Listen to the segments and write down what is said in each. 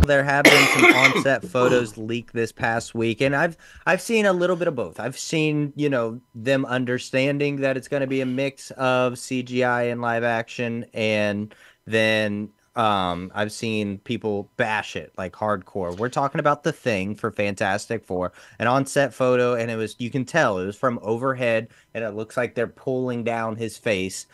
there have been some on-set photos leaked this past week, and I've seen a little bit of both. I've seen, them understanding that it's going to be a mix of CGI and live action, and then I've seen people bash it like hardcore. We're talking about The Thing for Fantastic Four, an on-set photo, and you can tell it was from overhead, and it looks like they're pulling down his face.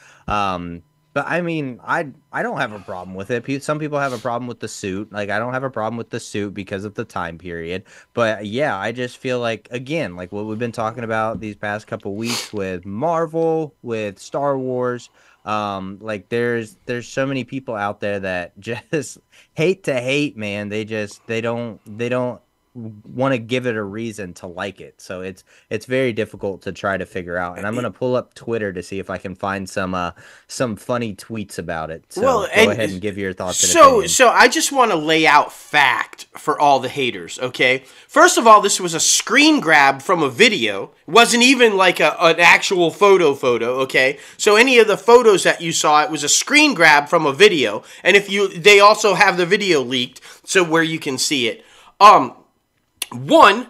But I mean, I don't have a problem with it. Some people have a problem with the suit. Like, I don't have a problem with the suit because of the time period. But yeah, I just feel like, again, like what we've been talking about these past couple weeks with Marvel, with Star Wars, like there's so many people out there that just hate to hate, man. They don't want to give it a reason to like it. So it's very difficult to try to figure out. And I'm gonna pull up Twitter to see if I can find some funny tweets about it. So Well, go and ahead and give your thoughts and so opinions. so I just want to lay out fact for all the haters, okay? First of all, this was a screen grab from a video. It wasn't even like an actual photo, okay? So any of the photos that you saw, it was a screen grab from a video. And they also have the video leaked, so where you can see it. One,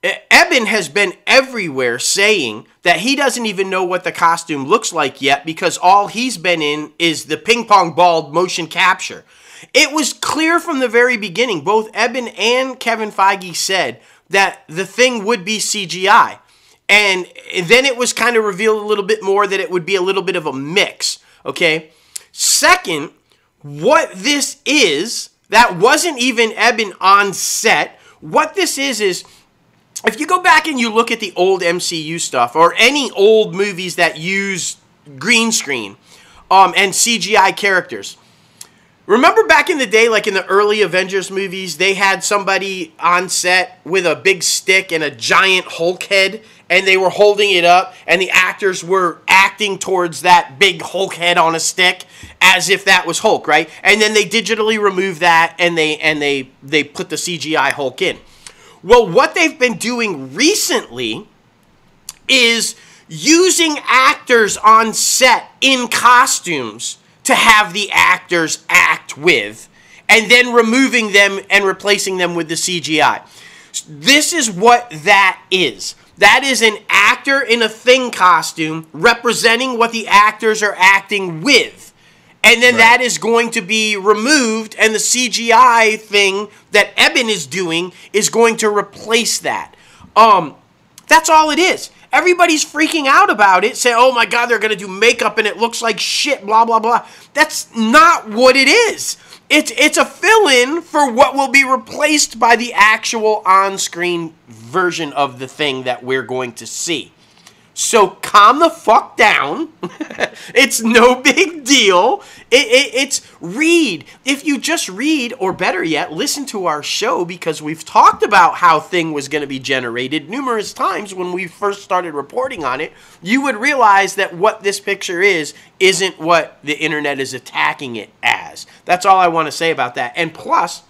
Eben has been everywhere saying that he doesn't even know what the costume looks like yet because all he's been in is the ping pong ball motion capture. It was clear from the very beginning, both Eben and Kevin Feige said that the Thing would be CGI. And then it was kind of revealed a little bit more that it would be a little bit of a mix, okay? Second, what this is, that wasn't even Eben on set. What this is if you go back and you look at the old MCU stuff or any old movies that use green screen and CGI characters, remember back in the day, like in the early Avengers movies, they had somebody on set with a big stick and a giant Hulk head, and they were holding it up, and the actors were acting towards that big Hulk head on a stick as if that was Hulk, right? And then they digitally removed that, and they put the CGI Hulk in. Well, what they've been doing recently is using actors on set in costumes to have the actors act with, and then removing them and replacing them with the CGI. This is what that is. That is an actor in a Thing costume representing what the actors are acting with. And then that is going to be removed, and the CGI thing that Eben is doing is going to replace that. That's all it is. Everybody's freaking out about it, saying, oh my God, they're going to do makeup and it looks like shit, blah, blah, blah. That's not what it is. It's a fill-in for what will be replaced by the actual on-screen version of the Thing that we're going to see. So calm the fuck down. It's no big deal. It's read. If you just read, or better yet, listen to our show, because we've talked about how Thing was going to be generated numerous times when we first started reporting on it, you would realize that what this picture isn't what the internet is attacking it as. That's all I want to say about that. And plus,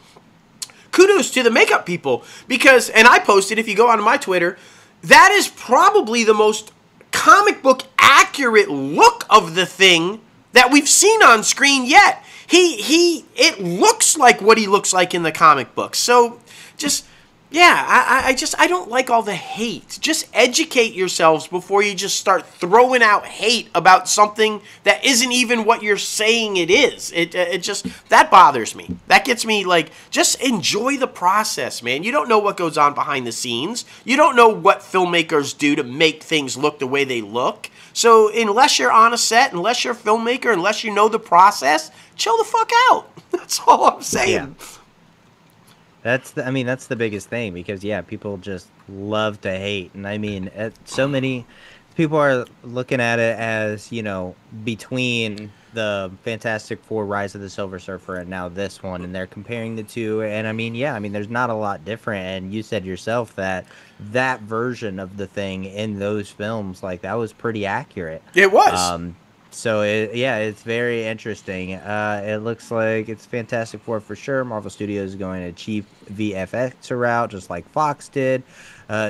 kudos to the makeup people, because, and I posted, if you go onto my Twitter, that is probably the most comic book accurate look of the Thing that we've seen on screen yet. It looks like what he looks like in the comic books. So just, yeah, I don't like all the hate. Just educate yourselves before you just start throwing out hate about something that isn't even what you're saying it is. It just, that bothers me. That gets me, like, just enjoy the process, man. You don't know what goes on behind the scenes. You don't know what filmmakers do to make things look the way they look. So unless you're on a set, unless you're a filmmaker, unless you know the process, chill the fuck out. That's all I'm saying. Yeah. That's the biggest thing, because yeah, people just love to hate, and I mean, so many people are looking at it as, between the Fantastic Four, Rise of the Silver Surfer, and now this one, and they're comparing the two, and there's not a lot different, and you said yourself that version of the Thing in those films, like, that was pretty accurate. It was. So, it's very interesting. It looks like it's Fantastic Four for sure. Marvel Studios is going to Chief VFX route, just like Fox did.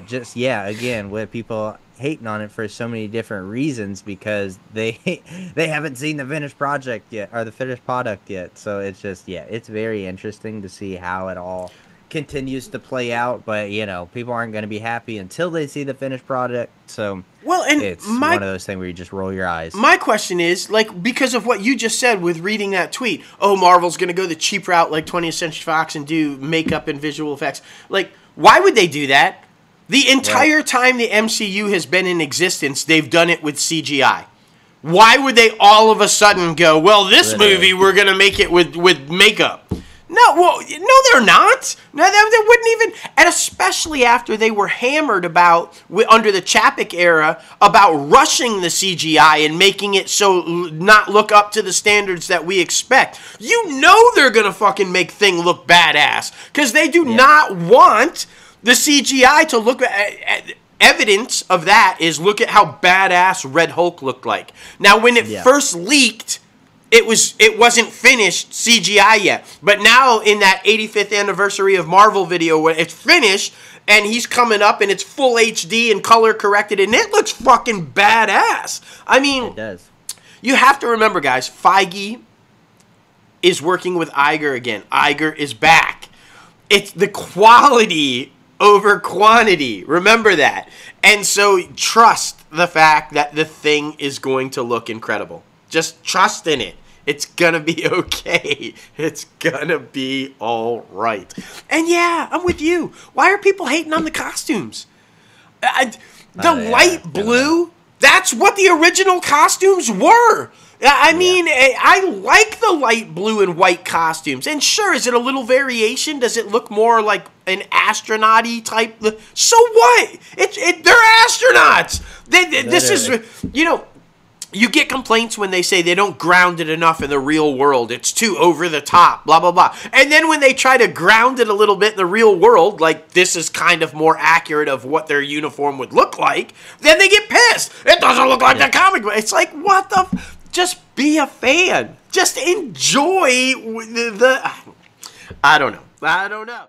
Just yeah, again, with people hating on it for so many different reasons because they they haven't seen the finished project yet or the finished product yet. So it's just yeah, it's very interesting to see how it all continues to play out. But you know, people aren't going to be happy until they see the finished product. So well, and it's one of those things where you just roll your eyes. My question is, like, because of what you just said with reading that tweet, oh, Marvel's going to go the cheap route like 20th Century Fox and do makeup and visual effects. Like, why would they do that? The entire time the MCU has been in existence, they've done it with CGI. Why would they all of a sudden go, well, this movie, we're going to make it with makeup? No, they're not. No, they wouldn't even, and especially after they were hammered about, under the Chapek era, about rushing the CGI and making it so not look up to the standards that we expect. You know they're going to fucking make Thing look badass, because they do not want the CGI to look at. Evidence of that is look at how badass Red Hulk looked like. Now, when it first leaked, it wasn't finished CGI yet. But now in that 85th anniversary of Marvel video where it's finished and he's coming up and it's full HD and color corrected and it looks fucking badass. I mean, it does. You have to remember, guys, Feige is working with Iger again. Iger is back. It's the quality over quantity. Remember that. And so trust the fact that the Thing is going to look incredible. Just trust in it. It's going to be okay. It's going to be all right. And yeah, I'm with you. Why are people hating on the costumes? Light blue, that's what the original costumes were. I mean, I like the light blue and white costumes. And sure, is it a little variation? Does it look more like an astronaut-y type? So what? They're astronauts. This is, you know, you get complaints when they say they don't ground it enough in the real world. It's too over the top, blah, blah, blah. And then when they try to ground it a little bit in the real world, like this is kind of more accurate of what their uniform would look like, then they get pissed. It doesn't look like the comic book. It's like, what the... Just be a fan. Just enjoy the... I don't know.